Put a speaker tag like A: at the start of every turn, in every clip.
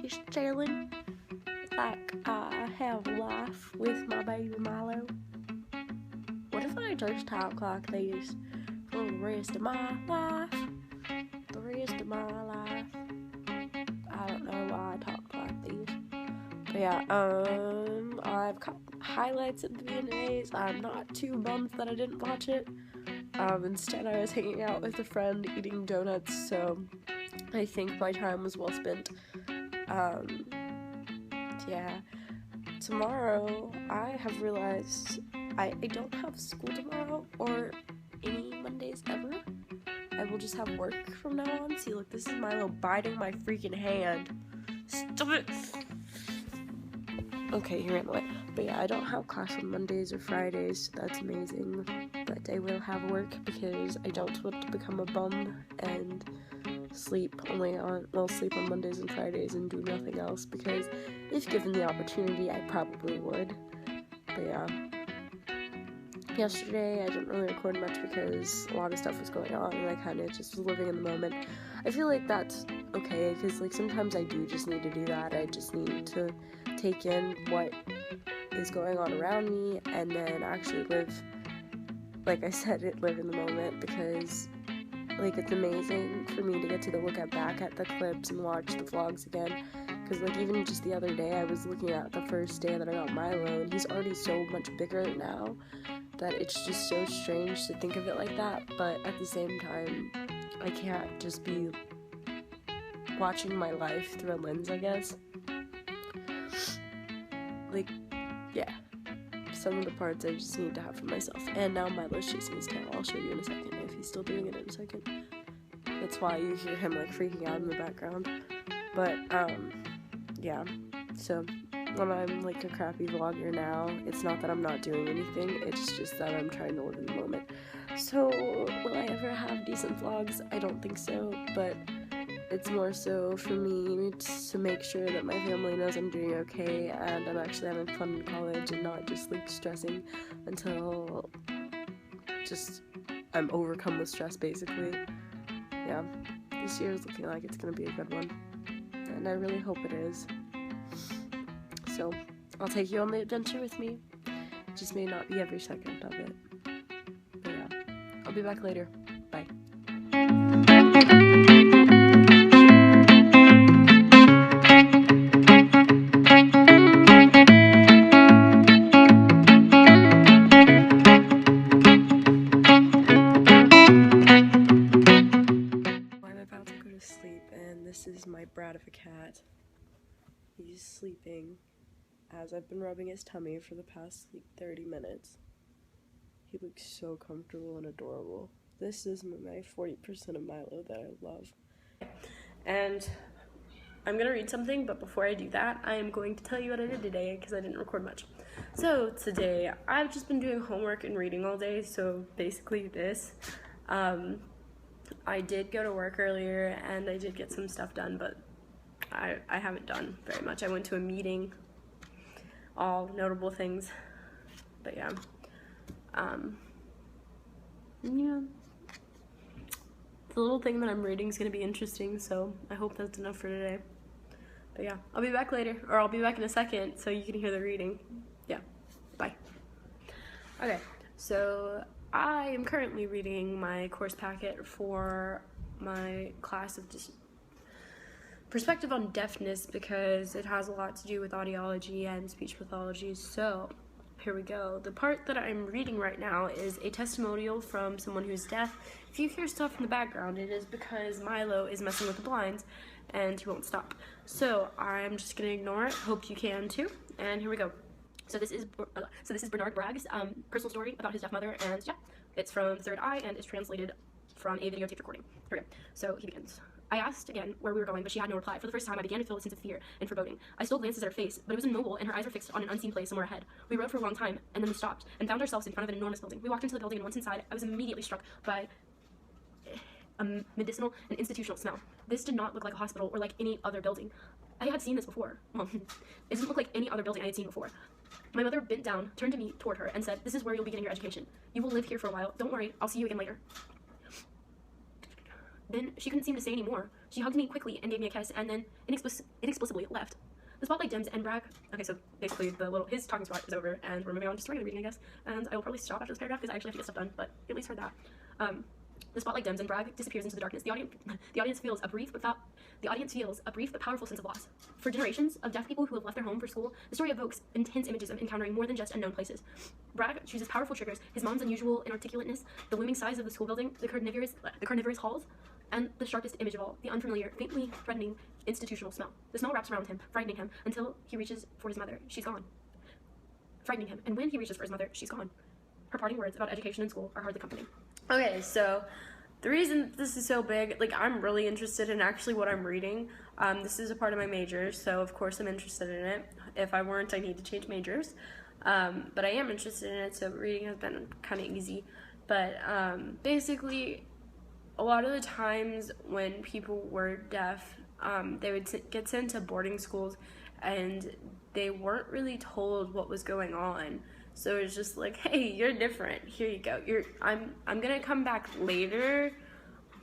A: just chilling. Like, I have a life with my baby Milo. What if I just talk like this for the rest of my life? The rest of my life. I don't know why I talk like this. But yeah, I've got highlights of the VMAs. I'm not too bummed that I didn't watch it. Instead I was hanging out with a friend eating donuts, so I think my time was well spent. Yeah. Tomorrow, I have realized I don't have school tomorrow, or any Mondays ever. I will just have work from now on. See, look, this is Milo biting my freaking hand. Stop it! Okay, he ran away. But yeah, I don't have class on Mondays or Fridays, so that's amazing. But I will have work because I don't want to become a bum and sleep on Mondays and Fridays and do nothing else, because if given the opportunity, I probably would. But yeah. Yesterday, I didn't really record much because a lot of stuff was going on and I kind of just was living in the moment. I feel like that's okay, because like sometimes I do just need to do that. I just need to take in what is going on around me and then actually live, like I said, live in the moment, because like it's amazing for me to get to go look back at the clips and watch the vlogs again, because like even just the other day I was looking at the first day that I got Milo and he's already so much bigger now that it's just so strange to think of it like that. But at the same time, I can't just be watching my life through a lens, I guess. Like, yeah, some of the parts I just need to have for myself. And now Milo's chasing his tail. I'll show you in a second if he's still doing it in a second. That's why you hear him like freaking out in the background. But yeah, so when I'm like a crappy vlogger now, it's not that I'm not doing anything, it's just that I'm trying to live in the moment. So will I ever have decent vlogs? I don't think so, but it's more so for me to make sure that my family knows I'm doing okay and I'm actually having fun in college and not just like stressing until just I'm overcome with stress, basically. Yeah, this year is looking like it's gonna be a good one, and I really hope it is. So I'll take you on the adventure with me. It just may not be every second of it. But yeah, I'll be back later. Bye. I'm about to go to sleep, and this is my brat of a cat. He's sleeping as I've been rubbing his tummy for the past like 30 minutes. He looks so comfortable and adorable. This is my 40% of Milo that I love. And I'm gonna read something, but before I do that, I am going to tell you what I did today because I didn't record much. So today, I've just been doing homework and reading all day, so basically this. I did go to work earlier and I did get some stuff done, but I haven't done very much. I went to a meeting, all notable things, but yeah. Yeah. The little thing that I'm reading is going to be interesting, so I hope that's enough for today. But yeah, I'll be back later, or I'll be back in a second so you can hear the reading. Yeah, bye. Okay, so I am currently reading my course packet for my class of perspective on deafness, because it has a lot to do with audiology and speech pathology. So here we go. The part that I'm reading right now is a testimonial from someone who's deaf. If you hear stuff in the background, it is because Milo is messing with the blinds and he won't stop. So I'm just gonna ignore it. Hope you can too. And here we go. So this is Bernard Bragg's personal story about his deaf mother, and yeah, it's from Third Eye and is translated from a videotape recording. Here we go. So he begins. I asked again where we were going, but she had no reply. For the first time, I began to feel a sense of fear and foreboding. I stole glances at her face, but it was immobile, and her eyes were fixed on an unseen place somewhere ahead. We rode for a long time, and then we stopped, and found ourselves in front of an enormous building. We walked into the building, and once inside, I was immediately struck by a medicinal and institutional smell. This did not look like a hospital or like any other building. I had seen this before. Well, it didn't look like any other building I had seen before. My mother bent down, turned to me toward her, and said, "This is where you'll be getting your education. You will live here for a while. Don't worry, I'll see you again later." Then she couldn't seem to say any more, She hugged me quickly and gave me a kiss, and then inexplicably left. The spotlight dims and Bragg. Okay, so basically his talking spot is over, and we're moving on to regular reading, I guess. And I will probably stop after this paragraph because I actually have to get stuff done, but you at least heard that. The spotlight dims and Bragg disappears into the darkness. The audience feels a brief but powerful sense of loss. For generations of deaf people who have left their home for school, the story evokes intense images of encountering more than just unknown places. Bragg chooses powerful triggers: his mom's unusual inarticulateness, the looming size of the school building, the carnivorous halls, and the sharpest image of all, the unfamiliar, faintly threatening institutional smell. The smell wraps around him, frightening him, until he reaches for his mother. She's gone. Frightening him, and when he reaches for his mother, she's gone. Her parting words about education and school are hardly comforting. Okay, so the reason this is so big, like, I'm really interested in actually what I'm reading. This is a part of my major, so of course I'm interested in it. If I weren't, I need to change majors. But I am interested in it, so reading has been kind of easy. But basically, a lot of the times when people were deaf, they would get sent to boarding schools, and they weren't really told what was going on. So it's just like, hey, you're different. Here you go. I'm gonna come back later,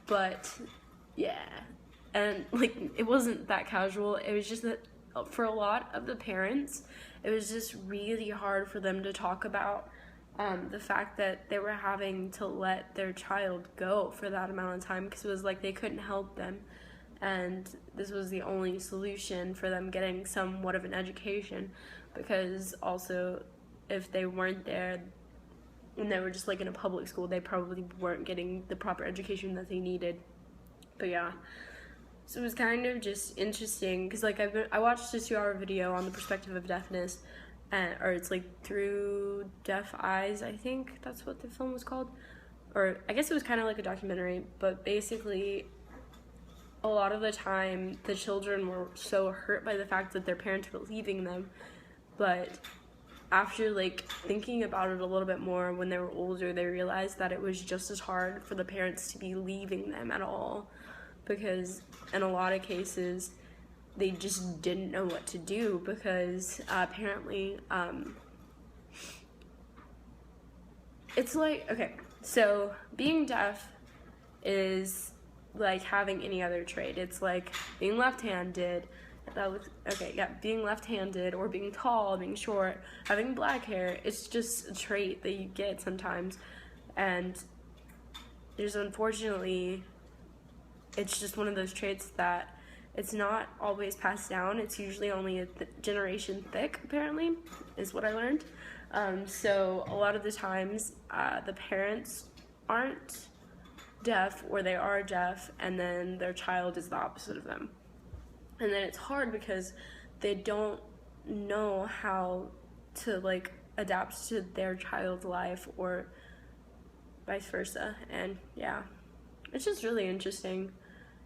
A: but yeah. And like, it wasn't that casual. It was just that for a lot of the parents, it was just really hard for them to talk about the fact that they were having to let their child go for that amount of time, because it was like they couldn't help them, and this was the only solution for them getting somewhat of an education, because also if they weren't there and they were just like in a public school, they probably weren't getting the proper education that they needed. But yeah, so it was kind of just interesting, because like I watched a 2-hour video on the perspective of deafness, or it's like Through Deaf Eyes, I think that's what the film was called, or I guess it was kind of like a documentary. But basically, a lot of the time the children were so hurt by the fact that their parents were leaving them, but after like thinking about it a little bit more when they were older, they realized that it was just as hard for the parents to be leaving them at all, because in a lot of cases they just didn't know what to do, because apparently it's like, okay, so being deaf is like having any other trait. It's like being left-handed, being left-handed, or being tall, being short, having black hair. It's just a trait that you get sometimes, and there's, unfortunately, it's just one of those traits that it's not always passed down. It's usually only a generation thick, apparently, is what I learned. So a lot of the times the parents aren't deaf, or they are deaf, and then their child is the opposite of them. And then it's hard because they don't know how to like adapt to their child's life, or vice versa. And yeah, it's just really interesting.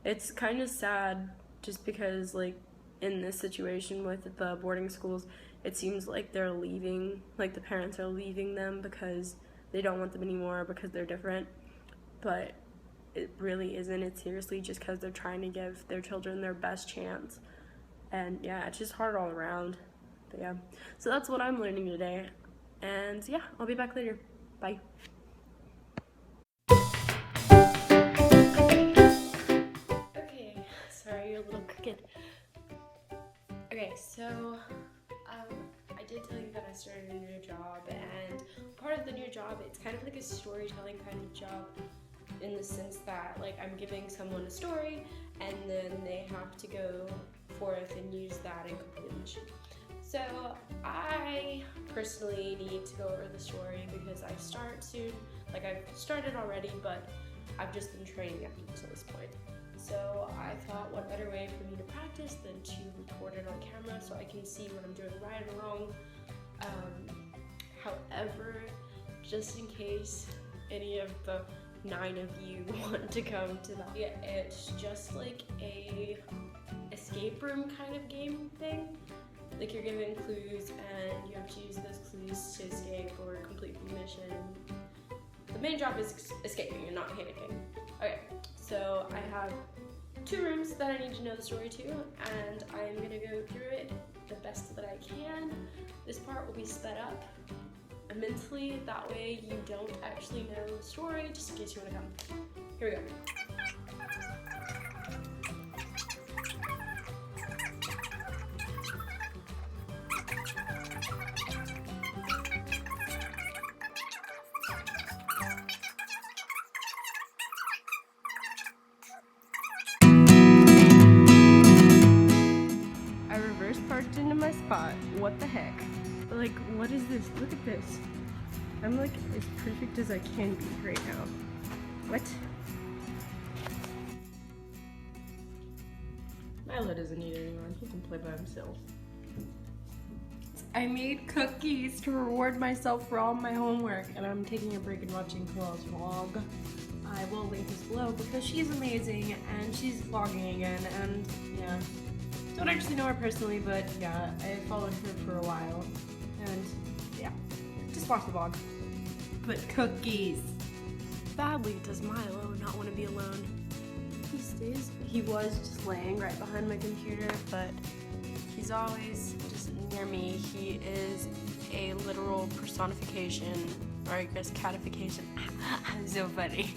A: It's kind of sad, just because like in this situation with the boarding schools, it seems like they're leaving, like the parents are leaving them because they don't want them anymore because they're different. But it really isn't. It's seriously just because they're trying to give their children their best chance. And yeah, it's just hard all around. But yeah, so that's what I'm learning today. And yeah, I'll be back later. Bye. Okay, sorry, you're a little crooked. Okay, so I did tell you that I started a new job, and part of the new job, it's kind of like a storytelling kind of job, in the sense that like I'm giving someone a story, and then they have to go forth and use that and complete the mission. So I personally need to go over the story because I start soon. Like, I've started already, but I've just been training up until this point. So I thought, what better way for me to practice than to record it on camera so I can see what I'm doing right and wrong. However, just in case any of the 9 of you want to come to that, yeah, it's just like a escape room kind of game thing. Like, you're given clues and you have to use those clues to escape or complete the mission. The main job is escaping and not panicking. Okay, so I have 2 rooms that I need to know the story to, and I'm gonna go through it the best that I can. This part will be sped up immensely, that way you don't actually know the story, just in case you want to come. Here we go.
B: I reverse parked into my spot. What the heck? But like, what is this? Look at this. I'm like as perfect as I can be right now. What? Milo doesn't need anyone. He can play by himself. I made cookies to reward myself for all my homework, and I'm taking a break and watching Cora's vlog. I will link this below because she's amazing and she's vlogging again, and yeah. Don't actually know her personally, but yeah, I followed her for a while, and yeah, just watch the vlog. But cookies.
A: Badly does Milo not want to be alone. He was just laying right behind my computer, but he's always just near me. He is a literal personification, or I guess catification. So funny.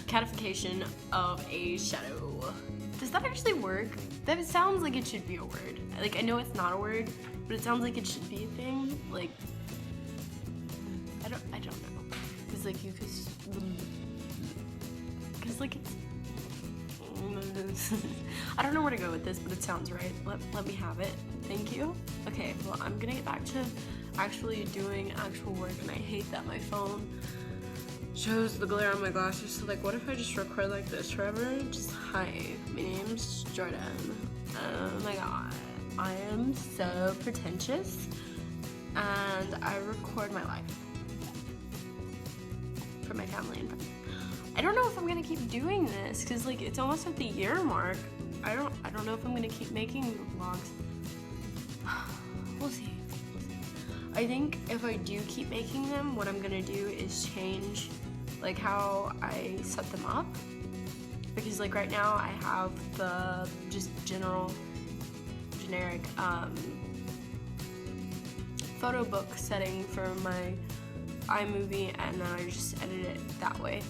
A: Catification of a shadow. Does that actually work? That sounds like it should be a word. Like, I know it's not a word, but it sounds like it should be a thing. Like, I don't know. Cause like you could, cause like it's. I don't know where to go with this, but it sounds right. Let me have it. Thank you. Okay, well, I'm gonna get back to actually doing actual work, and I hate that my phone shows the glare on my glasses. So like, what if I just record like this forever? Just, hi, my name's Jordyn. Oh my god, I am so pretentious, and I record my life for my family and friends. I don't know if I'm gonna keep doing this because like it's almost at the year mark. I don't know if I'm gonna keep making vlogs. We'll see. I think if I do keep making them, what I'm gonna do is change like how I set them up, because like right now I have the just generic photo book setting for my iMovie, and then I just edit it that way.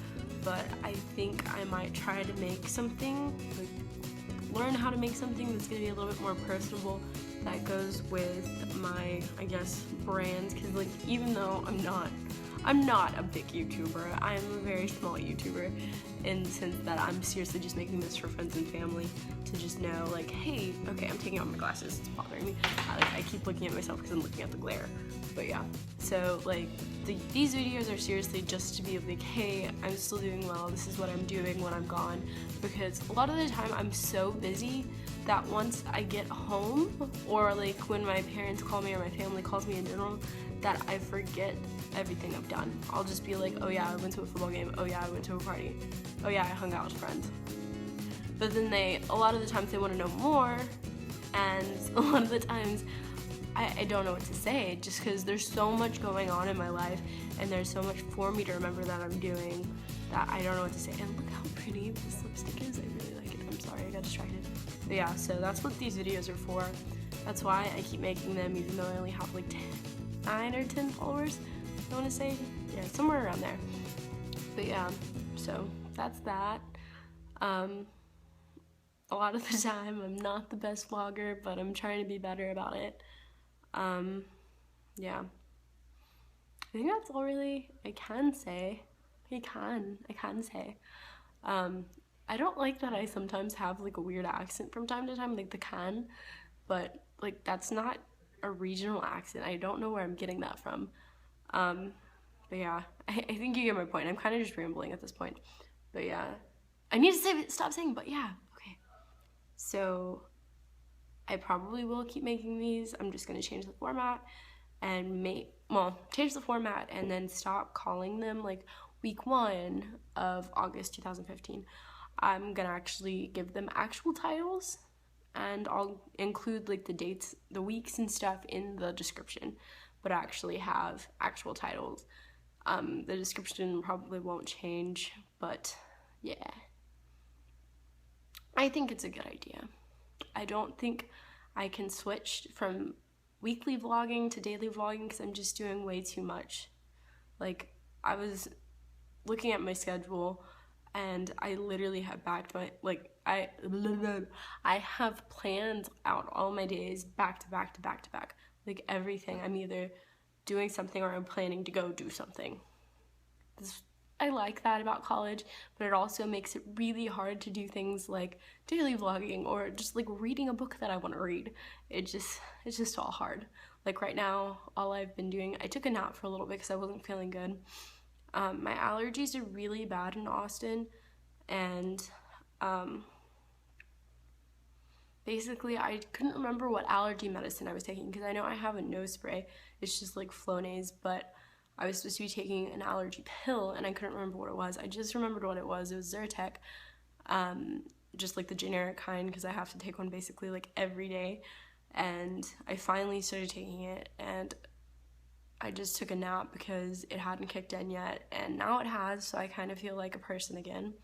A: But I think I might try to make something, like learn how to make something that's gonna be a little bit more personable, that goes with my, I guess, brands. Cause like, even though I'm not a big YouTuber, I'm a very small YouTuber in the sense that I'm seriously just making this for friends and family to just know like, hey, okay, I'm taking off my glasses, it's bothering me. I keep looking at myself because I'm looking at the glare. But yeah, so like these videos are seriously just to be like, hey, I'm still doing well, this is what I'm doing when I'm gone, because a lot of the time I'm so busy that once I get home, or like when my parents call me or my family calls me in general, that I forget everything I've done. I'll just be like, oh yeah, I went to a football game, oh yeah, I went to a party, oh yeah, I hung out with friends. But then a lot of the times they want to know more, and a lot of the times I don't know what to say, just because there's so much going on in my life and there's so much for me to remember that I'm doing that I don't know what to say. And look how pretty this lipstick is. I really like it. I'm sorry, I got distracted. But yeah, so that's what these videos are for. That's why I keep making them, even though I only have like 9 or 10 followers, I want to say. Yeah, somewhere around there. But yeah, so that's that. A lot of the time I'm not the best vlogger, but I'm trying to be better about it. Yeah, I think that's all really I can say. I can say. I don't like that I sometimes have like a weird accent from time to time, like the can, but like that's not a regional accent. I don't know where I'm getting that from. But yeah, I think you get my point. I'm kind of just rambling at this point. But yeah, I need to stop saying but yeah. Okay, so I probably will keep making these. I'm just gonna change the format and change the format and then stop calling them like week 1 of August 2015. I'm gonna actually give them actual titles, and I'll include like the dates, the weeks and stuff in the description, but actually have actual titles. The description probably won't change, but yeah. I think it's a good idea. I don't think I can switch from weekly vlogging to daily vlogging because I'm just doing way too much. Like, I was looking at my schedule and I literally have I have planned out all my days back to back to back to back. Like everything, I'm either doing something or I'm planning to go do something. I like that about college, but it also makes it really hard to do things like daily vlogging or just like reading a book that I want to read. It's just all hard. Like right now, all I've been doing, I took a nap for a little bit because I wasn't feeling good. My allergies are really bad in Austin, and basically I couldn't remember what allergy medicine I was taking because I know I have a nose spray. It's just like Flonase, but I was supposed to be taking an allergy pill and I couldn't remember what it was. I just remembered what it was. It was Zyrtec, just like the generic kind, because I have to take one basically like every day. And I finally started taking it, and I just took a nap because it hadn't kicked in yet, and now it has, so I kind of feel like a person again.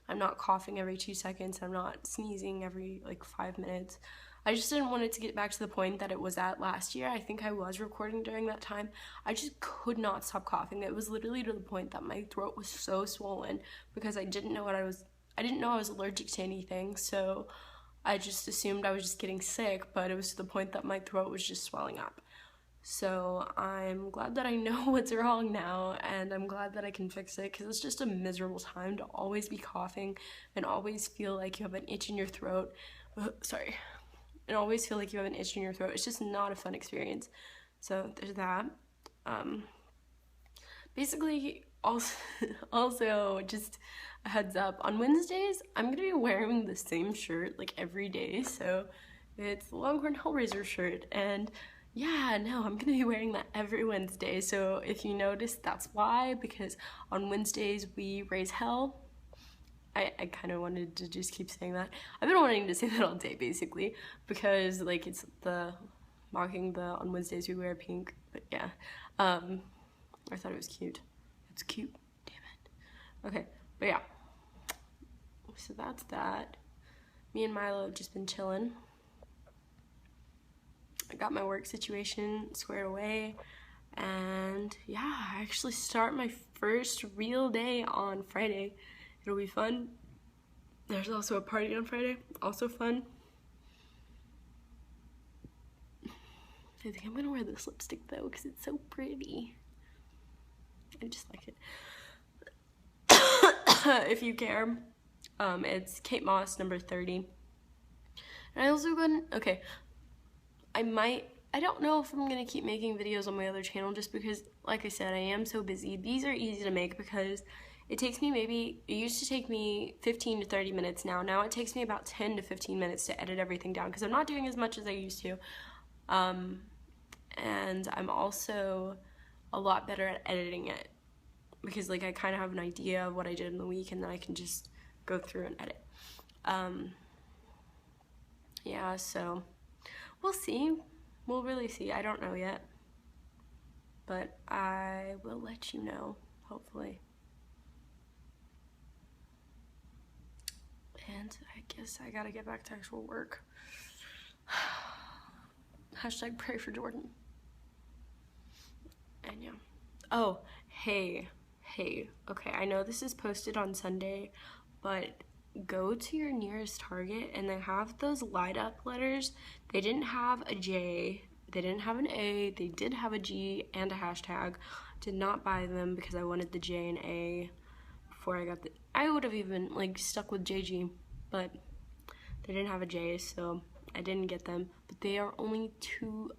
A: I'm not coughing every 2 seconds. I'm not sneezing every like 5 minutes. I just didn't want it to get back to the point that it was at last year. I think I was recording during that time. I just could not stop coughing. It was literally to the point that my throat was so swollen because I didn't know I was allergic to anything, so I just assumed I was just getting sick, but it was to the point that my throat was just swelling up. So I'm glad that I know what's wrong now, and I'm glad that I can fix it, because it's just a miserable time to always be coughing and always feel like you have an itch in your throat. And always feel like you have an itch in your throat. It's just not a fun experience. So there's that. Basically, also just a heads up, on Wednesdays I'm gonna be wearing the same shirt like every day. So it's the Longhorn Hellraiser shirt, and yeah, no, I'm gonna be wearing that every Wednesday. So if you notice, that's why, because on Wednesdays we raise hell. I kind of wanted to just keep saying that. I've been wanting to say that all day, basically, because, like, it's the mocking the on Wednesdays we wear pink, but yeah. I thought it was cute. It's cute, damn it. Okay, but yeah. So that's that. Me and Milo have just been chilling. I got my work situation squared away, and yeah, I actually start my first real day on Friday. It'll be fun. There's also a party on Friday, also fun. I think I'm gonna wear this lipstick though, because it's so pretty. I just like it. If you care, it's Kate Moss number 30. And I also okay, I don't know if I'm gonna keep making videos on my other channel, just because, like I said, I am so busy. These are easy to make because it takes me it used to take me 15 to 30 minutes now. Now it takes me about 10 to 15 minutes to edit everything down, because I'm not doing as much as I used to. And I'm also a lot better at editing it, because like I kind of have an idea of what I did in the week, and then I can just go through and edit. Yeah, so we'll see. We'll really see. I don't know yet, but I will let you know, hopefully. And I guess I gotta get back to actual work. Hashtag pray for Jordyn. And yeah. Oh, hey. Okay, I know this is posted on Sunday, but go to your nearest Target and they have those light up letters. They didn't have a J, they didn't have an A, they did have a G and a hashtag. Did not buy them because I wanted the J and A before I got I would have even like stuck with JG, but they didn't have a J, so I didn't get them. But they are only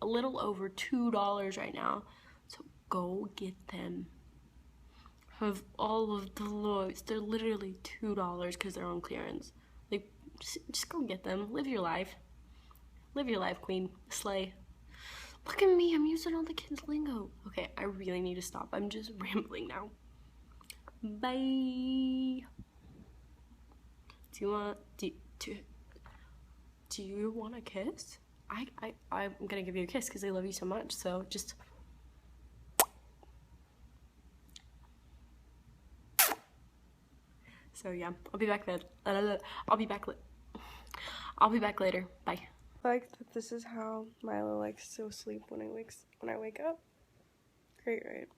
A: a little over $2 right now, so go get them. Have all of the lowest. They're literally $2 because they're on clearance. Like, just go get them. Live your life. Live your life, queen. Slay. Look at me, I'm using all the kids' lingo. Okay, I really need to stop. I'm just rambling now. Bye. Do you want a kiss? I'm gonna give you a kiss because I love you so much. So just. So yeah, I'll be back then. I'll be back later. Bye. Like that this is how Milo likes to sleep when I wake up. Great, right?